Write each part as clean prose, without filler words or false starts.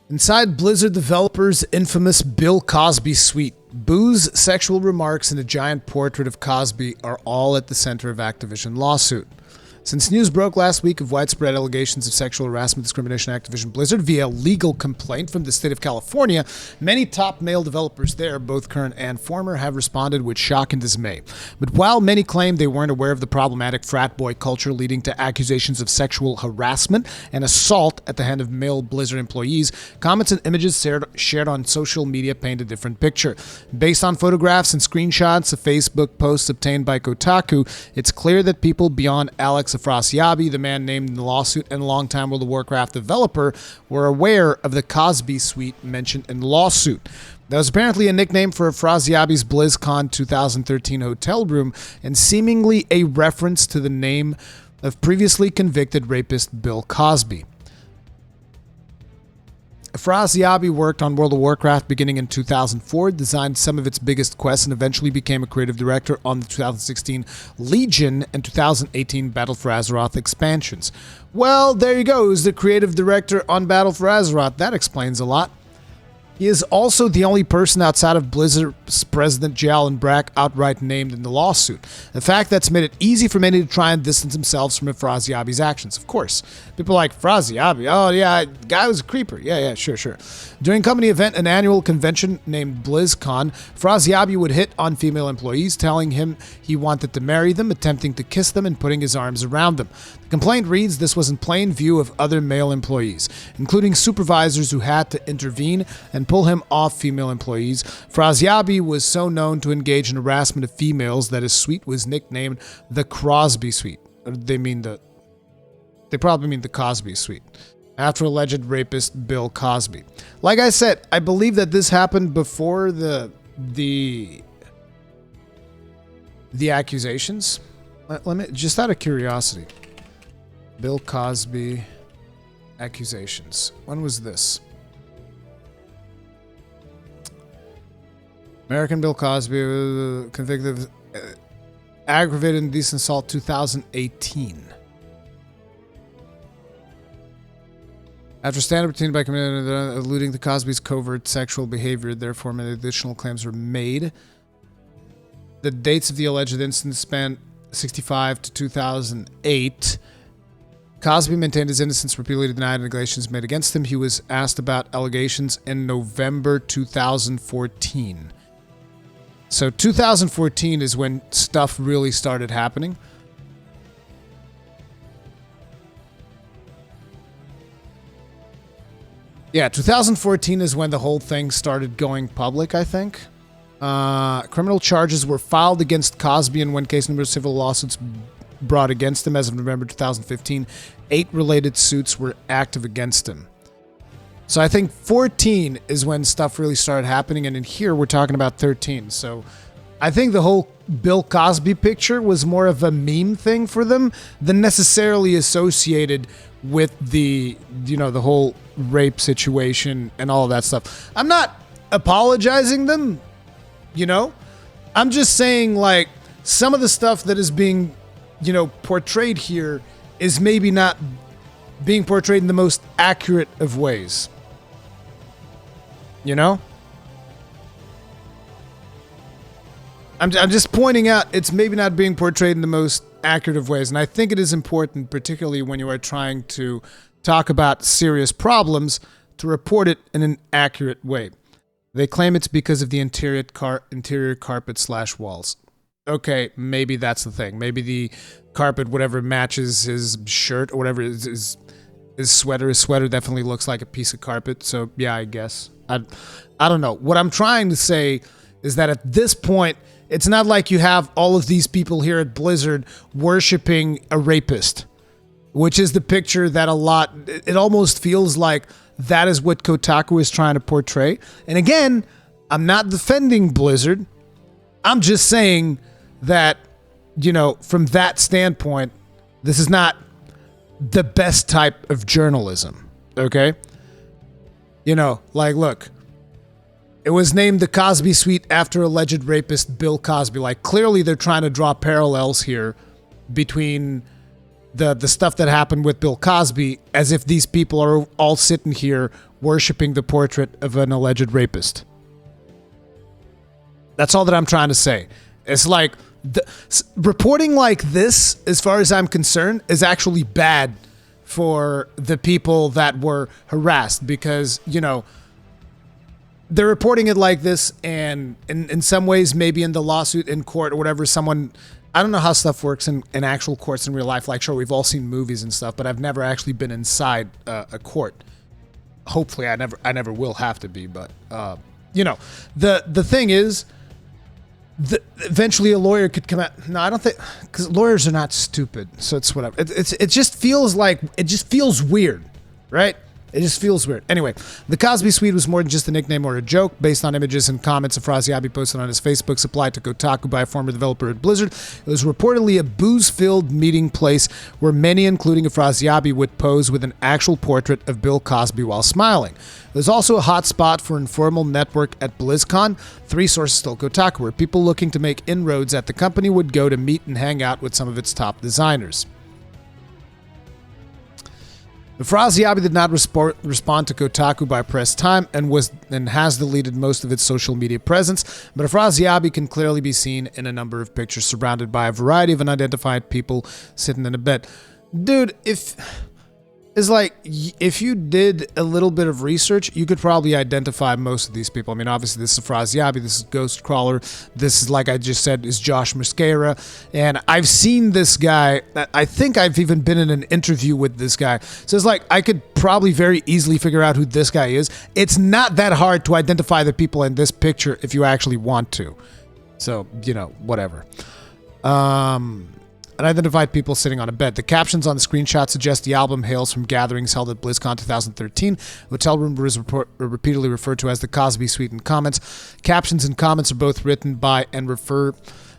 Inside Blizzard developers' infamous Bill Cosby Suite, booze, sexual remarks, and a giant portrait of Cosby are all at the center of Activision lawsuit. Since news broke last week of widespread allegations of sexual harassment and discrimination at Activision Blizzard via legal complaint from the state of California, many top male developers there, both current and former, have responded with shock and dismay. But while many claim they weren't aware of the problematic frat boy culture leading to accusations of sexual harassment and assault at the hand of male Blizzard employees, comments and images shared on social media paint a different picture. Based on photographs and screenshots of Facebook posts obtained by Kotaku, it's clear that people beyond Alex Afrasiabi, the man named in the lawsuit and longtime World of Warcraft developer, were aware of the Cosby Suite mentioned in the lawsuit. That was apparently a nickname for Afrasiabi's BlizzCon 2013 hotel room and seemingly a reference to the name of previously convicted rapist Bill Cosby. Afrasiabi worked on World of Warcraft beginning in 2004, designed some of its biggest quests, and eventually became a creative director on the 2016 Legion and 2018 Battle for Azeroth expansions. Well, there you go. He's the creative director on Battle for Azeroth. That explains a lot. He is also the only person outside of Blizzard's president, J. Allen Brack, outright named in the lawsuit. A fact that's made it easy for many to try and distance themselves from Afrasiabi's actions. Of course, people are like, Afrasiabi, oh yeah, guy was a creeper. Yeah, sure. During company event, an annual convention named BlizzCon, Afrasiabi would hit on female employees, telling him he wanted to marry them, attempting to kiss them, and putting his arms around them. The complaint reads this was in plain view of other male employees, including supervisors who had to intervene and pull him off female employees. Afrasiabi was so known to engage in harassment of females that his suite was nicknamed the Cosby Suite. They probably mean the Cosby Suite, after alleged rapist Bill Cosby. Like I said, I believe that this happened before the accusations. Let me, just out of curiosity, Bill Cosby accusations. When was this? American Bill Cosby convicted of aggravated indecent assault 2018. After stand-up routine by committing alluding to Cosby's covert sexual behavior, therefore many additional claims were made. The dates of the alleged incidents span 1965 to 2008. Cosby maintained his innocence, repeatedly denied allegations made against him. He was asked about allegations in November 2014. So 2014 is when stuff really started happening. Yeah, 2014 is when the whole thing started going public, I think. Criminal charges were filed against Cosby in one case, numerous civil lawsuits brought against him as of November 2015. 8 related suits were active against him. So I think 14 is when stuff really started happening, and in here we're talking about 13. So I think the whole Bill Cosby picture was more of a meme thing for them than necessarily associated with the whole rape situation and all of that stuff. I'm not apologizing them, I'm just saying, like, some of the stuff that is being, portrayed here is maybe not being portrayed in the most accurate of ways. I'm just pointing out it's maybe not being portrayed in the most accurate of ways. And I think it is important, particularly when you are trying to talk about serious problems, to report it in an accurate way. They claim it's because of the interior carpet / walls. Okay, maybe that's the thing. Maybe the carpet, whatever matches his shirt or whatever, his sweater. His sweater definitely looks like a piece of carpet. So yeah, I guess. I don't know. What I'm trying to say is that at this point, it's not like you have all of these people here at Blizzard worshiping a rapist, which is the picture that it almost feels like that is what Kotaku is trying to portray. And again, I'm not defending Blizzard. I'm just saying that, from that standpoint, this is not the best type of journalism, okay? Look, it was named the Cosby Suite after alleged rapist Bill Cosby. Like, clearly they're trying to draw parallels here between the stuff that happened with Bill Cosby, as if these people are all sitting here worshipping the portrait of an alleged rapist. That's all that I'm trying to say. It's like reporting like this, as far as I'm concerned, is actually bad for the people that were harassed, because, you know, they're reporting it like this, and in some ways, maybe in the lawsuit in court or whatever, someone, I don't know how stuff works in actual courts in real life. Like, sure, we've all seen movies and stuff, but I've never actually been inside a court. Hopefully, I never will have to be. But you know, the thing is, eventually a lawyer could come out. No, I don't think, because lawyers are not stupid. So it's whatever. It just feels like, it just feels weird, right? It just feels weird. Anyway, the Cosby Suite was more than just a nickname or a joke. Based on images and comments Afrasiabi posted on his Facebook, supplied to Kotaku by a former developer at Blizzard, it was reportedly a booze-filled meeting place where many, including Afrasiabi, would pose with an actual portrait of Bill Cosby while smiling. There's also a hot spot for informal network at BlizzCon. 3 sources told Kotaku, where people looking to make inroads at the company would go to meet and hang out with some of its top designers. Afrasiabi did not respond to Kotaku by press time and has deleted most of its social media presence, but Afrasiabi can clearly be seen in a number of pictures surrounded by a variety of unidentified people sitting in a bed. Dude, if you did a little bit of research, you could probably identify most of these people. I mean, obviously, this is Afrasiabi, this is Ghostcrawler, this is, like I just said, is Josh Mosquera, and I've seen this guy. I think I've even been in an interview with this guy. So it's like, I could probably very easily figure out who this guy is. It's not that hard to identify the people in this picture if you actually want to. So, you know, whatever. Unidentified people sitting on a bed. The captions on the screenshot suggest the album hails from gatherings held at BlizzCon 2013. The hotel room was repeatedly referred to as the Cosby Suite in comments. Captions and comments are both written by and refer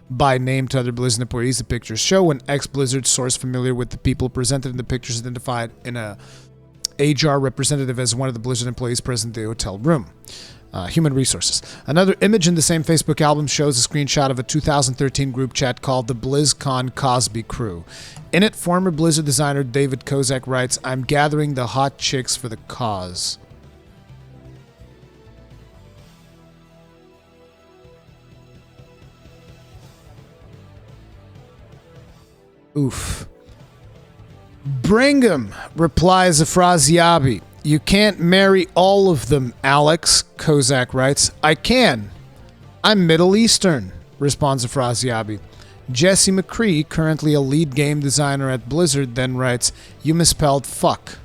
by name to other Blizzard employees the pictures show. An ex-Blizzard source familiar with the people presented in the pictures identified in a HR representative as one of the Blizzard employees present in the hotel room. Human resources. Another image in the same Facebook album shows a screenshot of a 2013 group chat called the BlizzCon Cosby Crew. In it, former Blizzard designer David Kozak writes, "I'm gathering the hot chicks for the cause." Oof. Bring 'em, replies Afrasiabi. "You can't marry all of them, Alex," Kozak writes. "I can. I'm Middle Eastern," responds Afrasiabi. Jesse McCree, currently a lead game designer at Blizzard, then writes, "You misspelled fuck."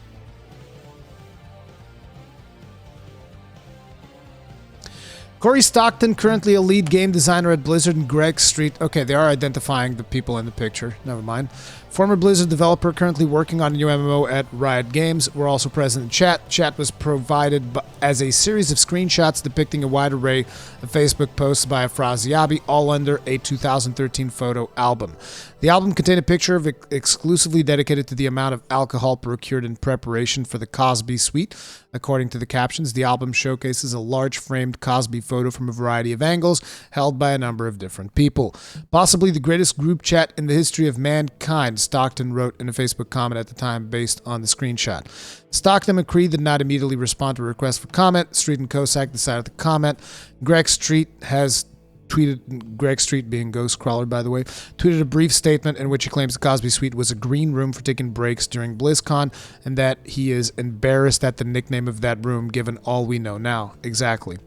Corey Stockton, currently a lead game designer at Blizzard, and Greg Street. Okay, they are identifying the people in the picture. Never mind. Former Blizzard developer currently working on a new MMO at Riot Games were also present in chat. Chat was provided as a series of screenshots depicting a wide array of Facebook posts by Afrasiabi, all under a 2013 photo album. The album contained a picture of exclusively dedicated to the amount of alcohol procured in preparation for the Cosby Suite. According to the captions, the album showcases a large framed Cosby photo from a variety of angles held by a number of different people. Possibly the greatest group chat in the history of mankind, Stockton wrote in a Facebook comment at the time based on the screenshot. Stockton and McCree did not immediately respond to a request for comment. Street and Kozak decided to comment. Greg Street has tweeted, Greg Street being Ghostcrawler, by the way, tweeted a brief statement in which he claims the Cosby Suite was a green room for taking breaks during BlizzCon and that he is embarrassed at the nickname of that room given all we know now. Exactly.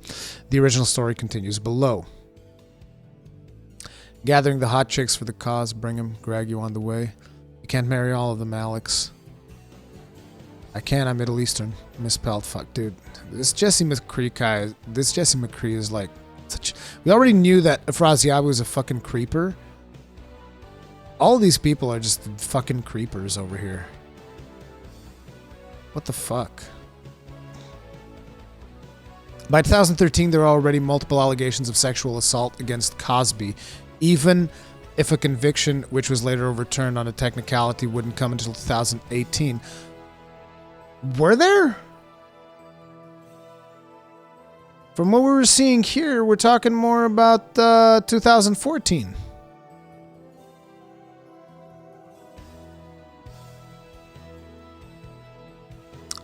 The original story continues below. Gathering the hot chicks for the cause, bring him, Greg, you on the way. You can't marry all of them, Alex. I can, I'm Middle Eastern. Misspelled fuck, dude. This Jesse McCree is like such. We already knew that Afrasiabi was a fucking creeper. All these people are just fucking creepers over here. What the fuck? By 2013, there were already multiple allegations of sexual assault against Cosby, even if a conviction, which was later overturned on a technicality, wouldn't come until 2018. Were there? From what we were seeing here, we're talking more about 2014.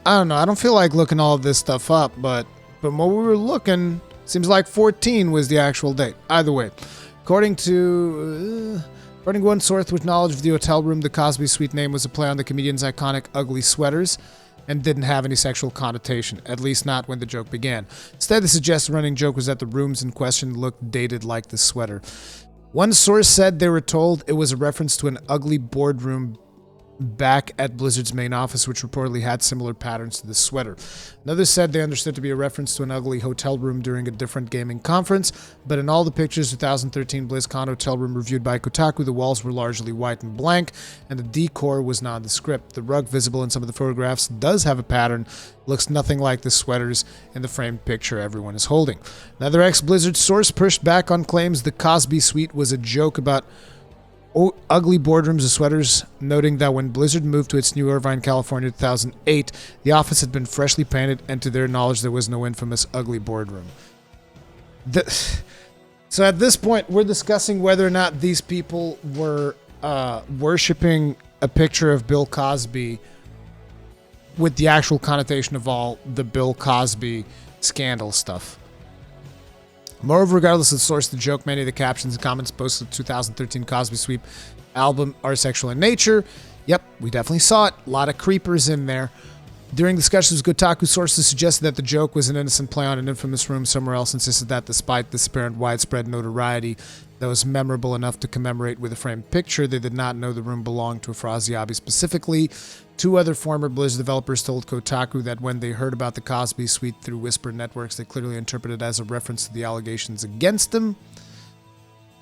I don't know. I don't feel like looking all of this stuff up, but from what we were looking, seems like 14 was the actual date. Either way, according to one source with knowledge of the hotel room, the Cosby Suite name was a play on the comedian's iconic ugly sweaters and didn't have any sexual connotation, at least not when the joke began. Instead, the suggested running joke was that the rooms in question looked dated like the sweater. One source said they were told it was a reference to an ugly boardroom back at Blizzard's main office, which reportedly had similar patterns to the sweater. Another said they understood to be a reference to an ugly hotel room during a different gaming conference, but in all the pictures, 2013 BlizzCon hotel room reviewed by Kotaku, the walls were largely white and blank, and the decor was nondescript. The rug visible in some of the photographs does have a pattern, looks nothing like the sweaters in the framed picture everyone is holding. Another ex-Blizzard source pushed back on claims the Cosby Suite was a joke about ugly boardrooms of sweaters, noting that when Blizzard moved to its new Irvine, California in 2008, the office had been freshly painted, and to their knowledge, there was no infamous ugly boardroom. So at this point, we're discussing whether or not these people were worshipping a picture of Bill Cosby with the actual connotation of all the Bill Cosby scandal stuff. Moreover, regardless of the source of the joke, many of the captions and comments posted the 2013 Cosby Suite album are sexual in nature. Yep, we definitely saw it. A lot of creepers in there. During discussions, Kotaku sources suggested that the joke was an innocent play on an infamous room somewhere else, insisted that despite this apparent widespread notoriety that was memorable enough to commemorate with a framed picture, they did not know the room belonged to Afrasiabi specifically. Two other former Blizzard developers told Kotaku that when they heard about the Cosby Suite through whispered networks, they clearly interpreted it as a reference to the allegations against them.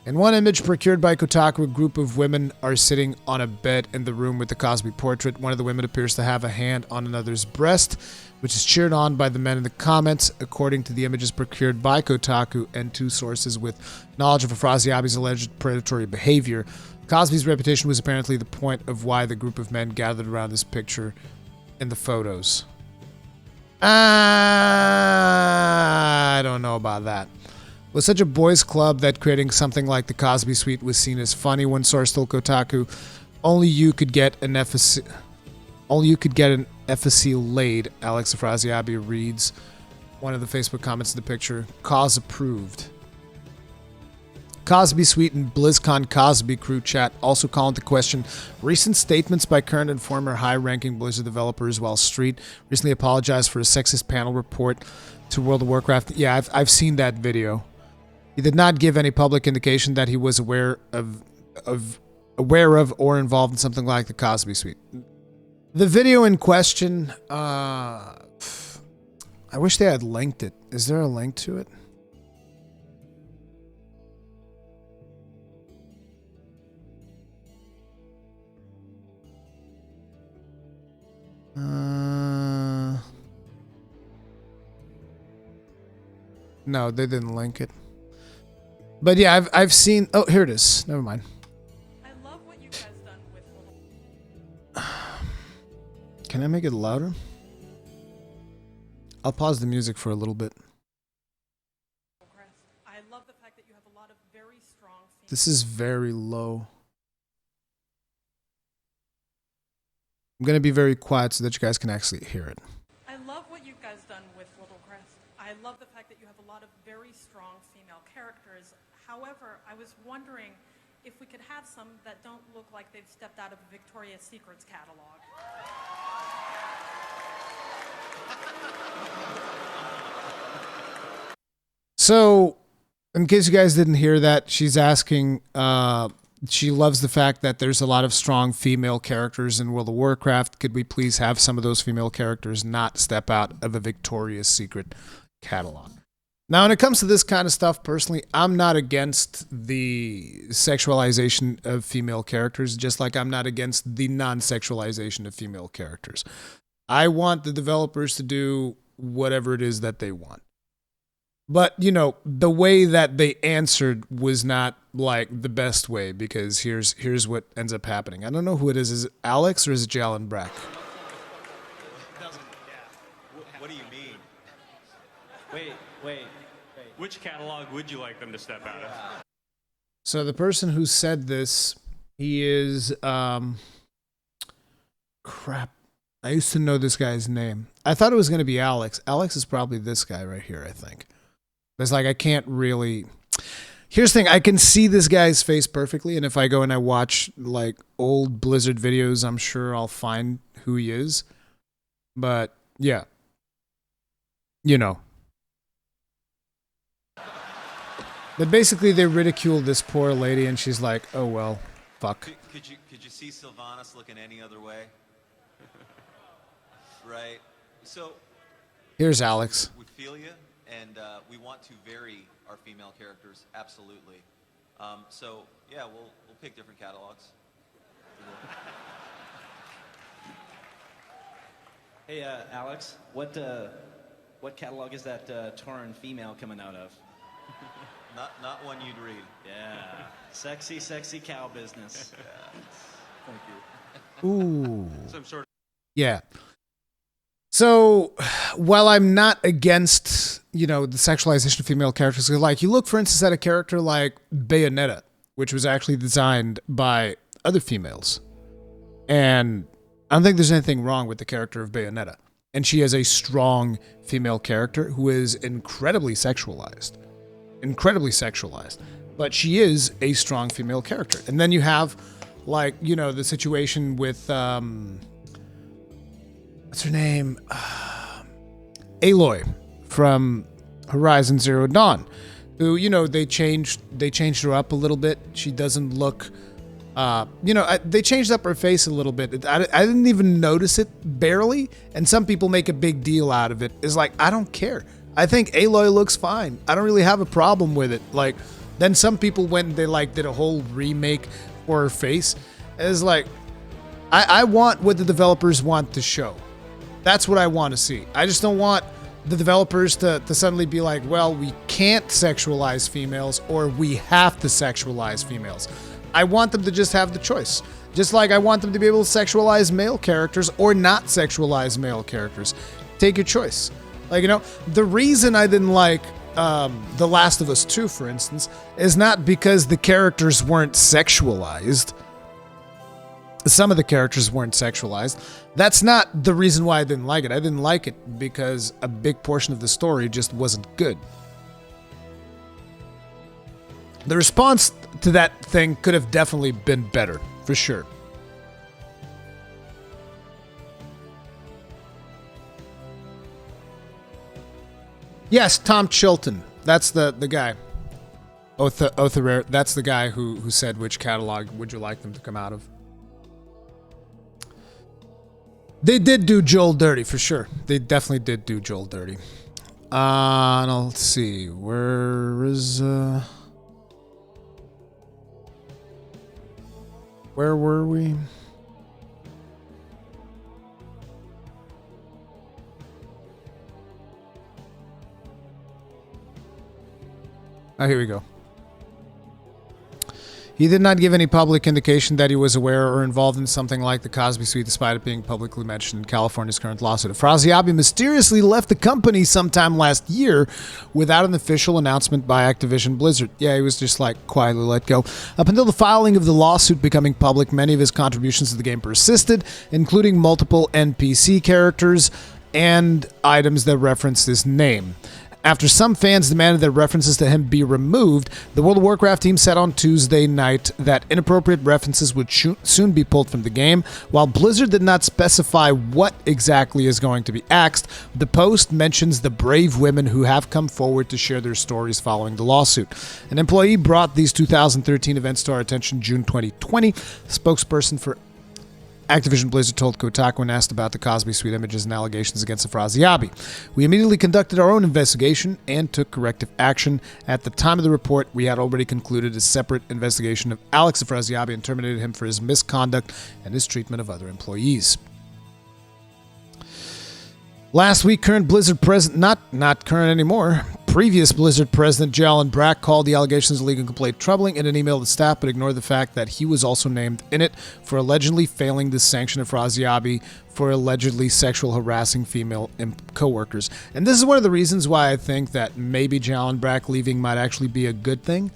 In one image procured by Kotaku, a group of women are sitting on a bed in the room with the Cosby portrait. One of the women appears to have a hand on another's breast, which is cheered on by the men in the comments, according to the images procured by Kotaku and two sources with knowledge of Afrasiabi's alleged predatory behavior. Cosby's reputation was apparently the point of why the group of men gathered around this picture in the photos. I don't know about that. It was such a boys' club that creating something like the Cosby Suite was seen as funny. One source told Kotaku, only you could get an effigy laid. Alex Afrasiabi reads one of the Facebook comments of the picture. Cause approved. Cosby Suite and BlizzCon Cosby crew chat also call into question recent statements by current and former high-ranking Blizzard developers, while Street recently apologized for a sexist panel report to World of Warcraft. Yeah, I've seen that video. He did not give any public indication that he was aware of or involved in something like the Cosby Suite. The video in question, I wish they had linked it. Is there a link to it? No, they didn't link it. But yeah, I've seen. Oh, here it is. Never mind. I love what you guys done with. Can I make it louder? I'll pause the music for a little bit. I love the fact that you have a lot of very strong. This is very low. I'm gonna be very quiet so that you guys can actually hear it. I love what you guys done with Little Crest. I love the fact that you have a lot of very strong female characters. However, I was wondering if we could have some that don't look like they've stepped out of a Victoria's Secrets catalog. So, in case you guys didn't hear that, she's asking, she loves the fact that there's a lot of strong female characters in World of Warcraft. Could we please have some of those female characters not step out of a Victoria's Secret catalog? Now, when it comes to this kind of stuff, personally, I'm not against the sexualization of female characters, just like I'm not against the non-sexualization of female characters. I want the developers to do whatever it is that they want. But, you know, the way that they answered was not, like, the best way, because here's what ends up happening. I don't know who it is. Is it Alex or is it Jalen Brack? What do you mean? Wait. Which catalog would you like them to step out of? So the person who said this, he is, crap. I used to know this guy's name. I thought it was going to be Alex. Alex is probably this guy right here, I think. It's like I can't really... Here's the thing. I can see this guy's face perfectly, and if I go and I watch like old Blizzard videos, I'm sure I'll find who he is. But, yeah. You know. But basically, they ridicule this poor lady, and she's like, oh, well, fuck. Could you see Sylvanas looking any other way? Right. So Here's Alex. we feel you, and we want to vary our female characters, absolutely. So yeah, we'll pick different catalogs. Hey, Alex, what catalog is that Tauren female coming out of? Not one you'd read. Yeah, sexy cow business. Thank you. Ooh. Some sort of Yeah. So, while I'm not against, the sexualization of female characters, like you look, for instance, at a character like Bayonetta, which was actually designed by other females. And I don't think there's anything wrong with the character of Bayonetta. And she is a strong female character who is incredibly sexualized. Incredibly sexualized. But she is a strong female character. And then you have, the situation with... what's her name? Aloy from Horizon Zero Dawn, who, they changed her up a little bit. She doesn't look, they changed up her face a little bit. I didn't even notice it, barely, and some people make a big deal out of it. It's like, I don't care. I think Aloy looks fine. I don't really have a problem with it. Then some people went and they, did a whole remake for her face. It's like, I want what the developers want to show. That's what I want to see. I just don't want the developers to suddenly be like, well, we can't sexualize females or we have to sexualize females. I want them to just have the choice. Just like I want them to be able to sexualize male characters or not sexualize male characters. Take your choice. The reason I didn't like The Last of Us 2, for instance, is not because the characters weren't sexualized. Some of the characters weren't sexualized. That's not the reason why I didn't like it. I didn't like it because a big portion of the story just wasn't good. The response to that thing could have definitely been better, for sure. Yes, Tom Chilton. That's the guy. Other, that's the guy who said which catalog would you like them to come out of. They did do Joel dirty, for sure. They definitely did do Joel dirty. Now let's see. Where were we? Oh, here we go. He did not give any public indication that he was aware or involved in something like the Cosby Suite, despite it being publicly mentioned in California's current lawsuit. Afrasiabi mysteriously left the company sometime last year without an official announcement by Activision Blizzard. Yeah, he was just quietly let go. Up until the filing of the lawsuit becoming public, many of his contributions to the game persisted, including multiple NPC characters and items that referenced his name. After some fans demanded that references to him be removed, the World of Warcraft team said on Tuesday night that inappropriate references would soon be pulled from the game. While Blizzard did not specify what exactly is going to be axed, the post mentions the brave women who have come forward to share their stories following the lawsuit. An employee brought these 2013 events to our attention June 2020. The spokesperson for Activision Blizzard told Kotaku when asked about the Cosby Suite images and allegations against Afrasiabi. We immediately conducted our own investigation and took corrective action. At the time of the report, we had already concluded a separate investigation of Alex Afrasiabi and terminated him for his misconduct and his treatment of other employees. Last week, current Blizzard president, not current anymore, previous Blizzard president Jalen Brack called the allegations of legal complaint troubling in an email to staff, but ignored the fact that he was also named in it for allegedly failing to sanction Afrasiabi for allegedly sexual harassing female co-workers. And this is one of the reasons why I think that maybe Jalen Brack leaving might actually be a good thing.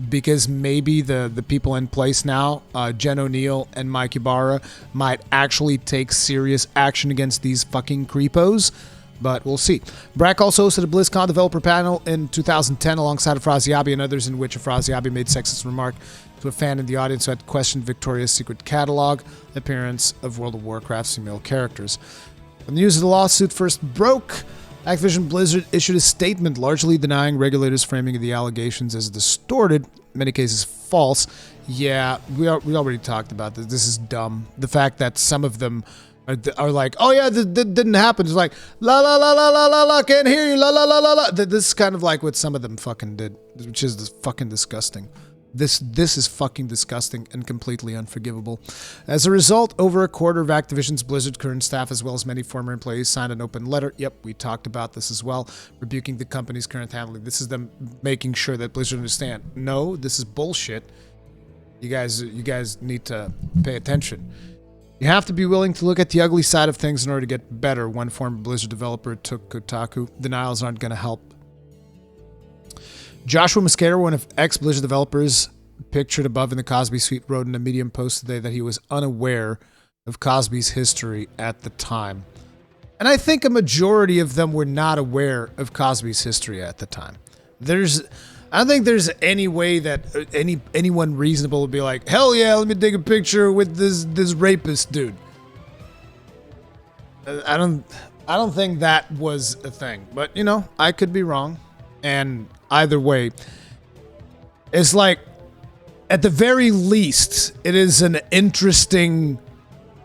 because maybe the people in place now, Jen O'Neill and Mike Ibarra, might actually take serious action against these fucking creepos. But we'll see. Brack also hosted a BlizzCon developer panel in 2010 alongside Afrasiabi and others, in which Afrasiabi made sexist remark to a fan in the audience who had questioned Victoria's Secret catalog appearance of World of Warcraft's female characters. When the news of the lawsuit first broke, Activision Blizzard issued a statement largely denying regulators' framing of the allegations as distorted, in many cases false. Yeah, we already talked about this. This is dumb. The fact that some of them are like, oh yeah, that didn't happen. It's like, la la la la la la la, can't hear you, la la la la la. This is kind of like what some of them fucking did, which is fucking disgusting. This is fucking disgusting and completely unforgivable. As a result, over a quarter of Activision's Blizzard current staff, as well as many former employees, signed an open letter. Yep, we talked about this as well, rebuking the company's current handling. This is them making sure that Blizzard understand. No, this is bullshit. You guys need to pay attention. You have to be willing to look at the ugly side of things in order to get better, one former Blizzard developer took Kotaku. Denials aren't going to help. Joshua Mosquera, one of ex-Blizzard developers pictured above in the Cosby Suite, wrote in a Medium post today that he was unaware of Cosby's history at the time. And I think a majority of them were not aware of Cosby's history at the time. I don't think there's any way that anyone reasonable would be like, hell yeah, let me take a picture with this rapist dude. I don't think that was a thing, but I could be wrong. And either way, it's like, at the very least, it is an interesting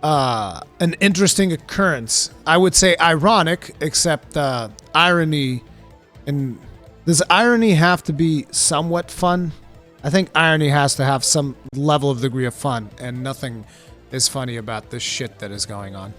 occurrence. I would say ironic, except irony. And does irony have to be somewhat fun? I think irony has to have some level of degree of fun, and nothing is funny about this shit that is going on.